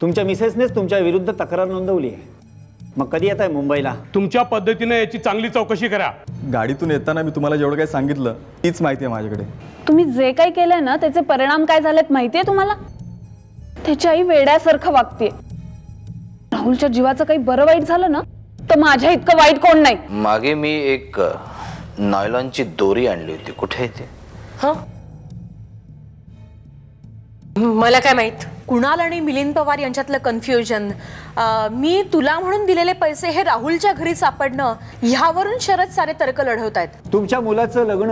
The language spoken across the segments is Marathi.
तुमच्या मिसेसनेच तुमच्या विरुद्ध तक्रार नोंदवली आहे. मग कधी येताय मुंबईला? तुमच्या पद्धतीने याची चांगली चौकशी करा. गाडीतून येताना मी तुम्हाला जेवढं काही सांगितलं तीच माहिती आहे माझ्याकडे. तुम्ही जे काही केलंय ना त्याचे परिणाम काय झालेत माहितीये तुम्हाला? त्याची आई वेड्यासारखं वागतेय. राहुलच्या जीवाचं काही बरं वाईट झालं ना तर माझ्या इतकं वाईट कोण नाही. मागे मी एक नायलॉनची दोरी आणली होती, कुठे आहे ती? मला काय माहित. कुणाल आणि मिलिंद पवार यांच्यातलं कन्फ्युजन. मी तुला म्हणून दिलेले पैसे हे राहुलच्या घरी सापडणं, ह्यावरून शरद सारे तर्क लढवत आहेत. तुमच्या मुलाचं लग्न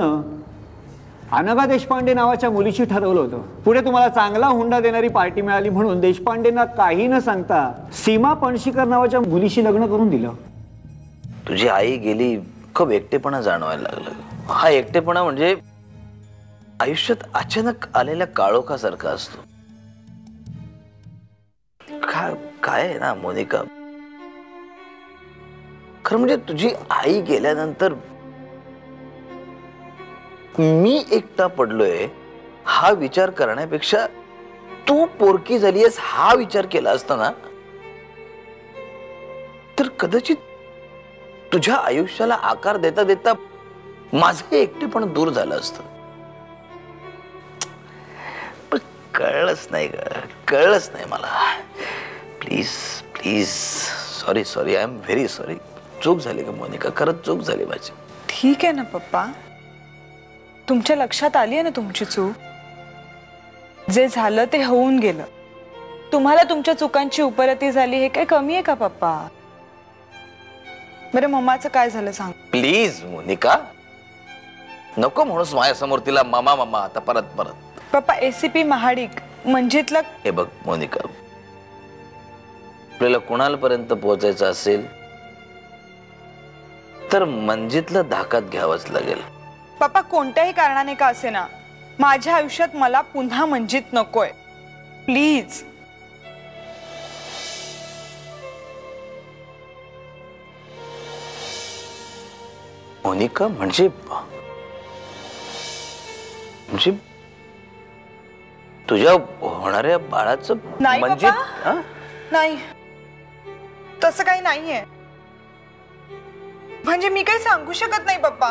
अनघा देशपांडे नावाच्या मुलीशी ठरवलं होतं. पुढे तुम्हाला चांगला हुंडा देणारी पार्टी मिळाली म्हणून देशपांडेंना काही न सांगता सीमा पणशीकर नावाच्या मुलीशी लग्न करून दिलं. तुझी आई गेली, खूप एकटेपणा जाणवायला लागला. हा एकटेपणा म्हणजे आयुष्यात अचानक आलेल्या काळोखासारखा असतो. काय आहे ना मोनिका, खरं म्हणजे तुझी आई गेल्यानंतर मी एकटा पडलोय हा विचार करण्यापेक्षा तू पोरकी झालीयस हा विचार केला असता ना तर कदाचित तुझ्या आयुष्याला आकार देता देता माझं एकटेपण दूर झालं असतं. पण कळलंच नाही ग, कळलंच नाही मला. Please please, sorry, I am very sorry. चूक झाली का मोनिका, खरंच चूक झाली माझी. ठीक आहे ना पप्पा, तुमच्या लक्षात आली आहे ना तुमची चूक. जे झालं ते होऊन गेलं. तुम्हाला तुमच्या चुकांची उपरती झाली हे काय कमी आहे का पप्पा? बरं मम्माचं काय झालं सांग प्लीज. मोनिका नको म्हणूस माझ्यासमोर तिला मामा मामा आता परत परत. पप्पा एसीपी महाडिक मंजितला. हे बघ मोनिका, आपल्याला कुणालपर्यंत पोहोचायचं असेल तर मंजितला धाकात घ्यावंच लागेल. पप्पा कोणत्याही कारणाने का असे ना माझ्या आयुष्यात मला पुन्हा मंजित नकोय. प्लीज. मोनिका म्हणजे तुझ्या होणाऱ्या बाळाचं नाही मंजित? पप्पा, नाही तसं काही नाहीये. म्हणजे मी काही सांगू शकत नाही पप्पा,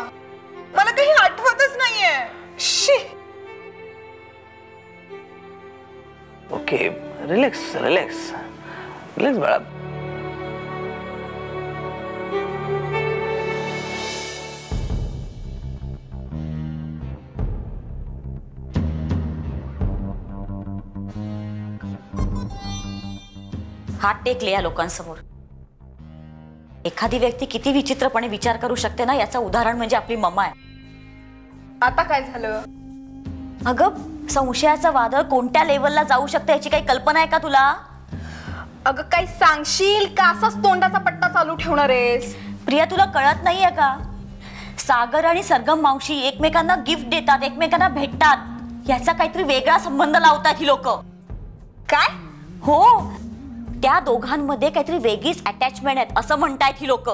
मला काही आठवतच नाहीये. शी. ओके, रिलॅक्स रिलॅक्स रिलॅक्स बाळा. हात टेकले या लोकांसमोर. एखादी व्यक्ती किती विचित्रपणे विचार करू शकते ना याचं उदाहरण म्हणजे आपली मम्मा आहे. आता काय झालं? अगं संशयाचं वादळ कोणत्या लेवलला जाऊ शकते याची काही कल्पना आहे का तुला? अगं काही सांगशील का असाच तोंडाचा पट्टा चालू ठेवणार आहेस? प्रिया तुला कळत नाहीये का? सागर आणि सरगम मावशी एकमेकांना गिफ्ट देतात, एकमेकांना भेटतात, याचा काहीतरी वेगळा संबंध लावतात ही लोक. काय? हो, त्या दोघांमध्ये काहीतरी वेगळीच अटॅचमेंट आहेत असं म्हणतायत ही लोक.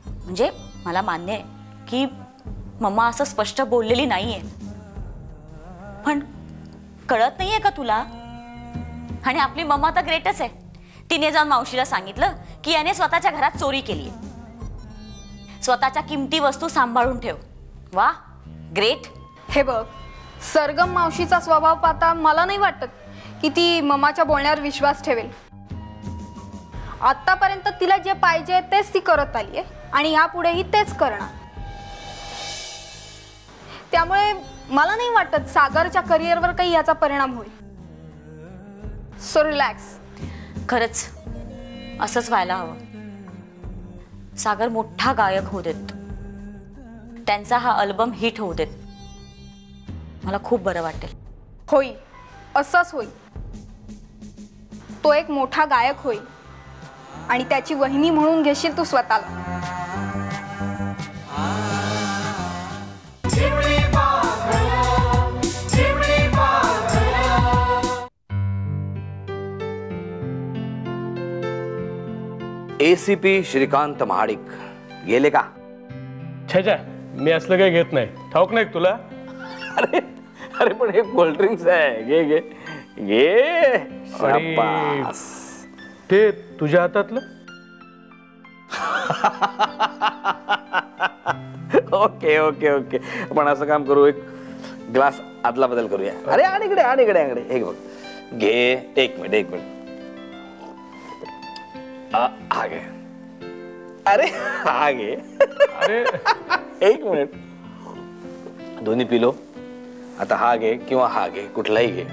म्हणजे मला मान्य आहे की मम्मा असं स्पष्ट बोललेली नाहीये, पण कळत नाहीये का तुला? आणि आपली मम्मा तर ग्रेटच आहे. तिने जाऊन मावशीला सांगितलं की याने स्वतःच्या घरात चोरी केली. स्वतःच्या किमती वस्तू सांभाळून ठेव. वा, ग्रेट. हे बघ, सरगम मावशीचा स्वभाव पाहता मला नाही वाटत की ती ममाच्या बोलण्यावर विश्वास ठेवेल. आतापर्यंत तिला जे पाहिजे तेच ती करत आली आहे आणि यापुढेही तेच करणार. त्यामुळे मला नाही वाटत सागरच्या करिअरवर काही याचा परिणाम होईल. So relax. खरंच असंच व्हायला हवं. सागर मोठा गायक होऊ देत, त्यांचा हा अल्बम हिट होऊ देत. मला खूप बरं वाटेल. होईल, असंच होईल. तो एक मोठा गायक होईल आणि त्याची वहिनी म्हणून घेशील तू स्वतःला. ACP श्रीकांत महाडिक गेले का? छे, मी असलं काही घेत नाही. ठाऊक नाही का तुला? अरे अरे पण हे कोल्ड्रिंक्स आहे. घे घे घे. आणि शाबास. ते तुझ्या हातातलं? Okay okay okay. आपण असं काम करू, एक ग्लास आदला बदल करूया. अरे आणि इकडे आणि इकडे आणि इकडे. हे बघ, घे. एक मिनिट एक मिनिट. हा घे. अरे हा घे. अरे एक मिनिट. दोन्ही पिलो. आता हा घे किंवा हा घे, कुठलाही घे.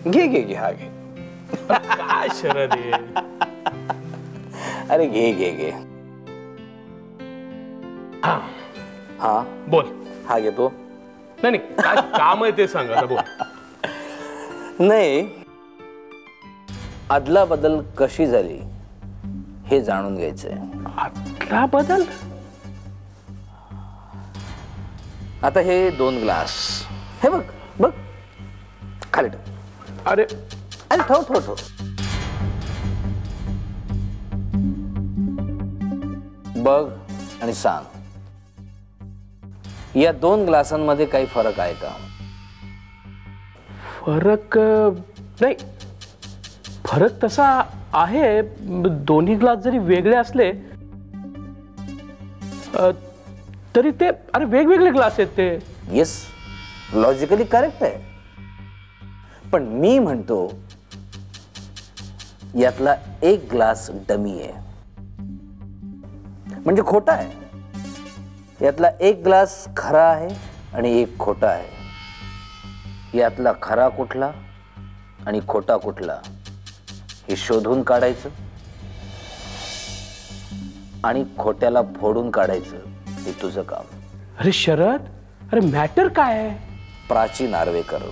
घे घे घे. हा घे. काय शरद आहे. अरे घे घे घे. हा बोल. हा घेतो. नाही काय काम आहे ते सांग आता. बोल. नाही, अदला बदल कशी झाली हे जाणून घ्यायचंय. आतला बदल? आता हे 2 ग्लास. हे बघ बघ खाली ठेव. अरे अरे ठेव ठेव ठेव. बघ आणि सांग, या 2 ग्लासांमध्ये काही फरक आहे का? फरक नाही. फरक तसा आहे. दोन्ही ग्लास जरी वेगळे असले तरी ते अरे वेगवेगळे ग्लास आहेत ते. येस, लॉजिकली करेक्ट आहे. पण मी म्हणतो यातला एक ग्लास डमी आहे, म्हणजे खोटा आहे. यातला एक ग्लास खरा आहे आणि एक खोटा आहे. यातला खरा कुठला आणि खोटा कुठला हे शोधून काढायचं आणि खोट्याला फोडून काढायचं हे तुझं काम. अरे शरद, अरे मॅटर काय आहे? प्राची नार्वेकर.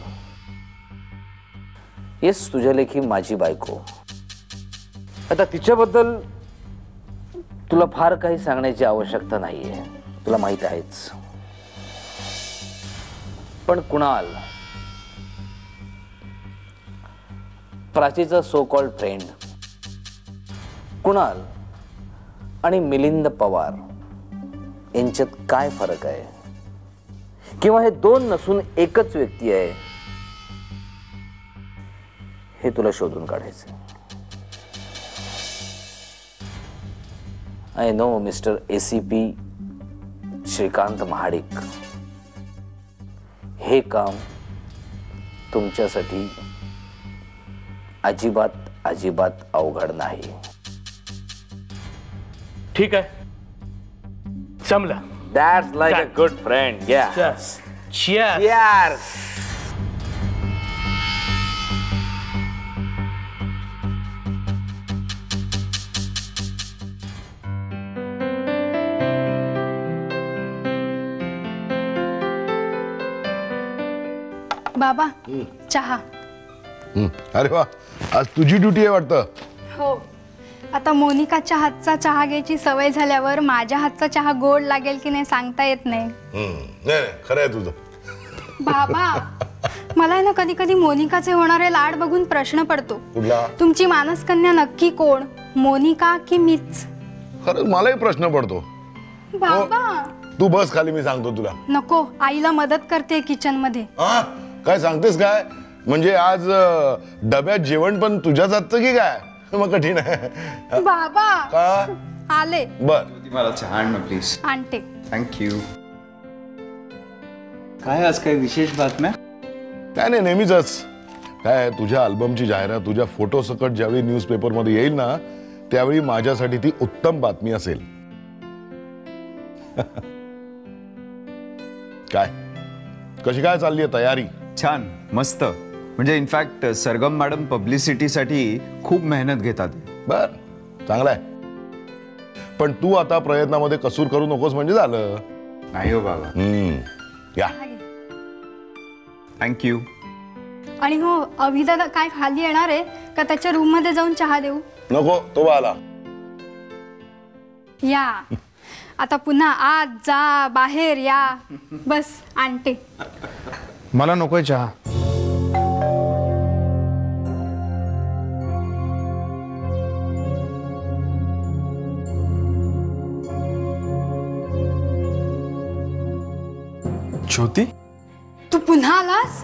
येस, तुझ्या लेखी माझी बायको. आता तिच्याबद्दल तुला फार काही सांगण्याची आवश्यकता नाहीये, तुला माहित आहेच. पण कुणाल, प्राचीचा सो कॉल्ड फ्रेंड कुणाल आणि मिलिंद पवार यांच्यात काय फरक आहे? किंवा हे 2 नसून एकच व्यक्ती आहे हे तुला शोधून काढायचं. I know mister ACP Shrikant Mahadik, हे काम तुमच्यासाठी अजिबात अजिबात अवघड नाही. ठीक आहे, जमलं. That's like a good friend. Yeah. Yes. Cheers. Cheers. बाबा, चहा. अरे वा, आज तुझी ड्युटी आहे वाटतं. हो, आता मोनिकाच्या हातचा चहा घ्यायची सवय झाल्यावर माझ्या हातचा चहा गोड लागेल की नाही सांगता येत नाही. नाही खरं आहे तुझं. बाबा, मला ना कधी कधी मोनिकाचे होणारे लाड बघून प्रश्न पडतो. कुठला? तुमची मानसकन्या नक्की कोण, मोनिका की मीच? खरंच मलाही प्रश्न पडतो. बाबा तू बस खाली, मी सांगतो तुला. नको, आईला मदत करते किचन मध्ये. काय सांगतेस काय? म्हणजे आज डब्यात जेवण पण तुझ्याच हातचं की काय? मग कठीण आहे. बाबा का? आले. बर मला चहा आण ना प्लीज. आणते. थँक्यू. काय आज काही विशेष बातम्या? काय नाही, नेहमीच. काय तुझ्या अल्बमची जाहिरात तुझ्या फोटो सकट ज्यावेळी न्यूजपेपरमध्ये येईल ना त्यावेळी माझ्यासाठी ती उत्तम बातमी असेल. काय कशी काय चालली आहे तयारी? छान, मस्त. म्हणजे इनफॅक्ट सरगम मॅडम पब्लिसिटीसाठी खूप मेहनत घेतात. बर, चांगलं आहे. पण तू आता प्रयत्नामध्ये कसूर करू नकोस म्हणजे झालं. नाही हो बाबा. या. थँक्यू. आणि हो, अभिदादा काय खाली येणार आहे का त्याच्या रूम मध्ये जाऊन चहा देऊ? नको, तो आला. या आता पुन्हा आत जा, बाहेर या. बस आणते. मला नकोय चहा. ज्योती, तू पुन्हा आलास?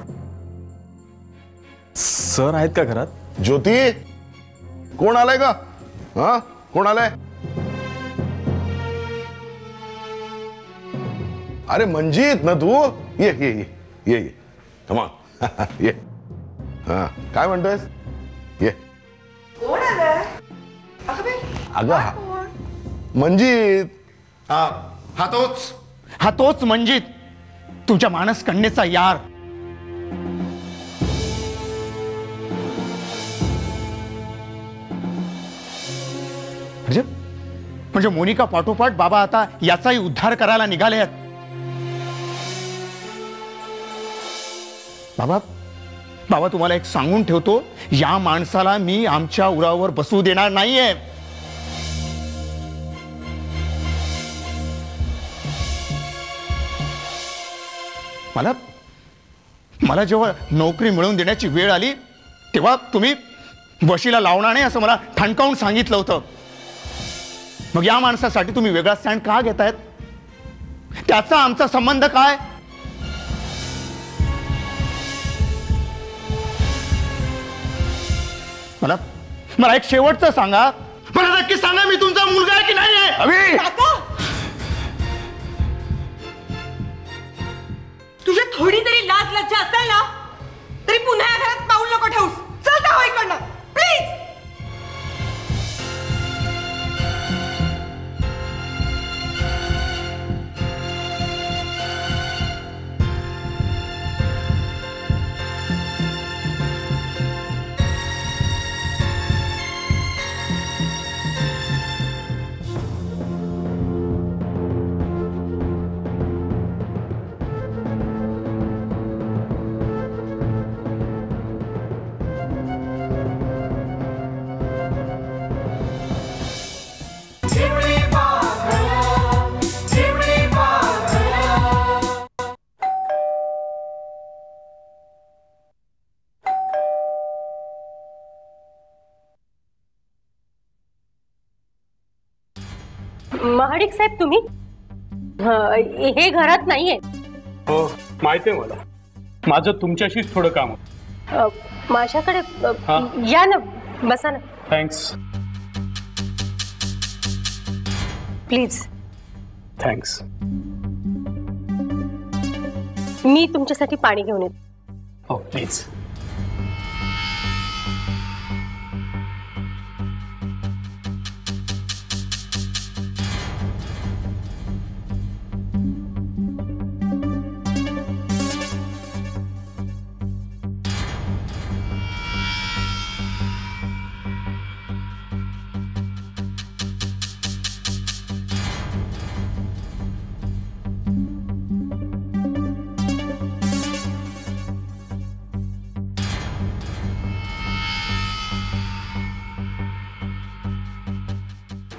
सर आहेत का घरात? ज्योती, कोण आलाय का? हा, कोण आलाय? अरे मंजित ना तू? ये ये ये ये ये. कमा ये. हा, काय म्हणतोयस? ये. कोण आलाय? अगं मंजित. हा तोच मंजित, तुझ्या मानस कन्येचा यार. म्हणजे मोनिका पाठोपाठ बाबा आता याचाही उद्धार करायला निघाले आहेत. बाबा तुम्हाला एक सांगून ठेवतो, या माणसाला मी आमच्या उरावर बसू देणार नाहीये. मला जेव्हा नोकरी मिळवून देण्याची वेळ आली तेव्हा तुम्ही वशीला लावणार नाही असं मला ठणकावून सांगितलं होतं. मग या माणसासाठी तुम्ही वेगळा स्टँड का घेतायत? त्याचा आमचा संबंध काय? मला एक शेवटचं सांगा. मला नक्की सांगा, मी तुमचा मुलगा आहे की नाही आहे? अभि, तुझ्या थोडी तरी लाज लज्जा असेल ना तरी पुन्हा या घरात पाऊल नको ठेवूस. चल जाऊ इकडनं प्लीज. महाडिक साहेब, तुम्ही हे घरात नाहीये? हो, माहिती आहे मला. माझं तुमच्याशीच थोडं काम होतं. माझ्याकडे या ना, बसा ना. थँक्स. प्लीज. थँक्स. मी तुमच्यासाठी पाणी घेऊन येते. हो प्लीज.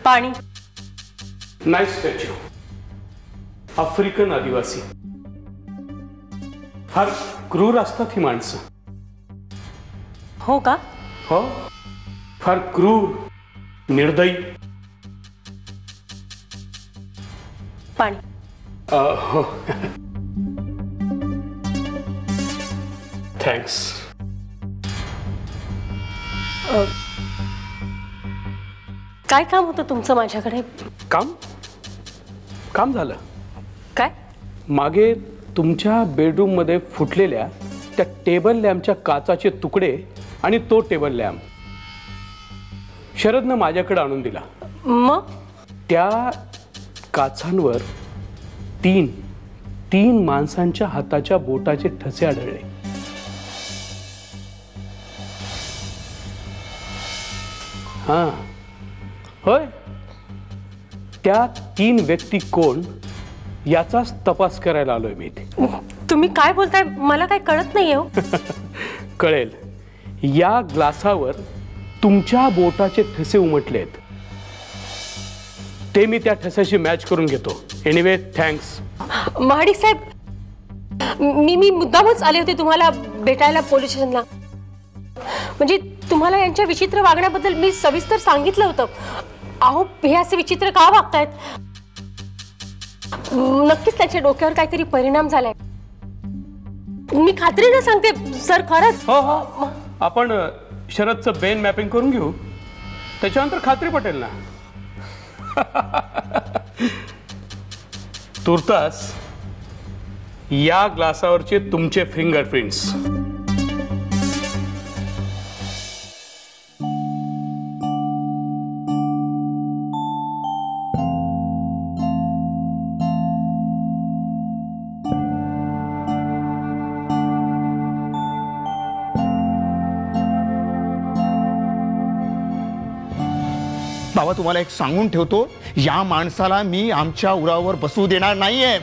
पाणी. Nice statue. आफ्रिकन आदिवासी. फार क्रूर असतात ही माणसं. हो का? हो, फार क्रूर, निर्दयी. पाणी. हो. थँक्स. काय काम होतं तुमचं माझ्याकडे? काम? काम झालं. काय? मागे तुमच्या बेडरूममध्ये फुटलेल्या त्या टेबल लॅम्पच्या काचाचे तुकडे आणि तो टेबल लॅम्प शरदनं माझ्याकडे आणून दिला. मग त्या काचांवर तीन माणसांच्या हाताच्या बोटाचे ठसे आढळले. हां, होय. त्या 3 व्यक्ती कोण याचाच तपास करायला आलोय मी इथे. तुम्ही काय बोलताय? मला काय कळत नाहीये हो. कळेल. या ग्लासावर तुमच्या बोटाचे ठसे उमटलेत. ते मी त्या ठस्याशी मॅच करून घेतो. Anyway, thanks. महाडिक साहेब, मी मुद्दामच आले होते तुम्हाला भेटायला पोलीस स्टेशनला. म्हणजे तुम्हाला यांच्या विचित्र वागण्याबद्दल मी सविस्तर सांगितलं होतं. अहो, हे असे विचित्र का वागतायत? नक्कीच त्याच्या डोक्यावर काहीतरी परिणाम झालाय. मी खात्रीने सांगते सर, खरंच. हो हो, आपण शरदचं ब्रेन मॅपिंग करून घेऊ, त्याच्यानंतर खात्री पटेल ना. तुर्तास या ग्लासावरचे तुमचे फिंगरप्रिंट्स. बाबा, तुम्हाला एक सांगून ठेवतो, या माणसाला मी आमच्या उरावर बसू देणार नाहीये.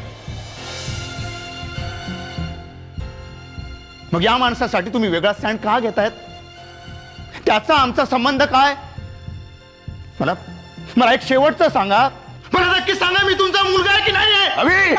मग या माणसासाठी तुम्ही वेगळा स्टँड का घेतायत? त्याचा आमचा संबंध काय? मला एक शेवटचं सांगा. मला नक्की सांगा, मी तुमचा मुलगा आहे की नाहीये? अभि,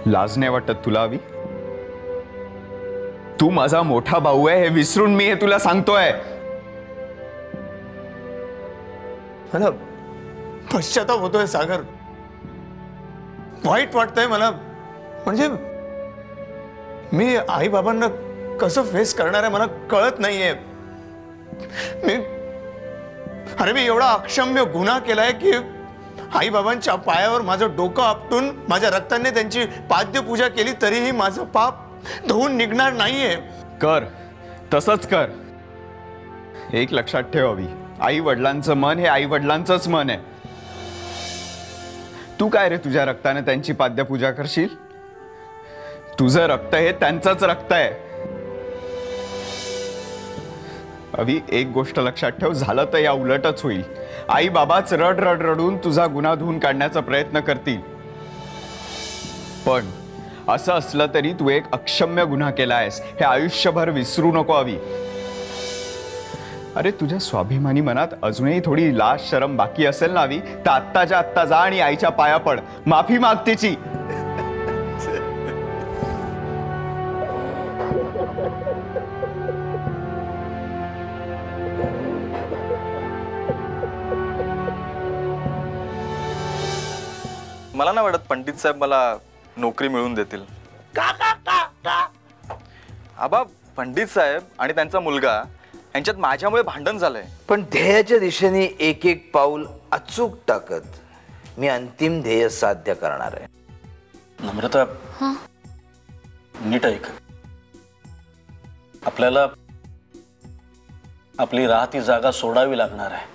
लाज नाही वाटत तुला अभि? तू माझा मोठा भाऊ आहे हे विसरून मी हे तुला सांगतोय. मला पश्चाताप होतोय सागर. वाईट वाटतंय मला. म्हणजे मी आई बाबांना कसं फेस करणार आहे मला कळत नाहीये. मी एवढा अक्षम्य गुन्हा केलाय की आई बाबांच्या पायावर माझं डोकं आपटून माझ्या रक्ताने त्यांची पाद्यपूजा केली, तरीही माझं पाप धुवून निघणार नाहीये. कर, तसंच कर. एक लक्षात ठेव अभि, आई वडिलांचं मन हे आई वडिलांचंच मन आहे. तू काय रे तुझ्या रक्ताने त्यांची पाद्यपूजा करशील? तुझं रक्त हे त्यांचंच रक्त आहे. अभि, एक गोष्ट लक्षात ठेव, झालं तर या उलटच होईल. आई बाबाच रड रड रडून तुझा गुन्हा धुवून काढण्याचा प्रयत्न करतील. पण असं असलं तरी तू एक अक्षम्य गुन्हा केलायस हे आयुष्यभर विसरू नको अभि. अरे, तुझ्या स्वाभिमानी मनात अजूनही थोडी लाज शरम बाकी असेल ना अभि, तर आत्ताच्या आत्ता जा आणि आईच्या पाया पड, माफी माग तिची. मला नाही वाटत पंडित साहेब मला नोकरी मिळवून देतील. आबा, पंडित साहेब आणि त्यांचा मुलगा यांच्यात माझ्यामुळे भांडण झालंय. पण ध्येयाच्या दिशेने एक एक पाऊल अचूक टाकत मी अंतिम ध्येय साध्य करणार आहे. नम्रता, नीट ऐक. आपल्याला आपली राहती जागा सोडावी लागणार आहे.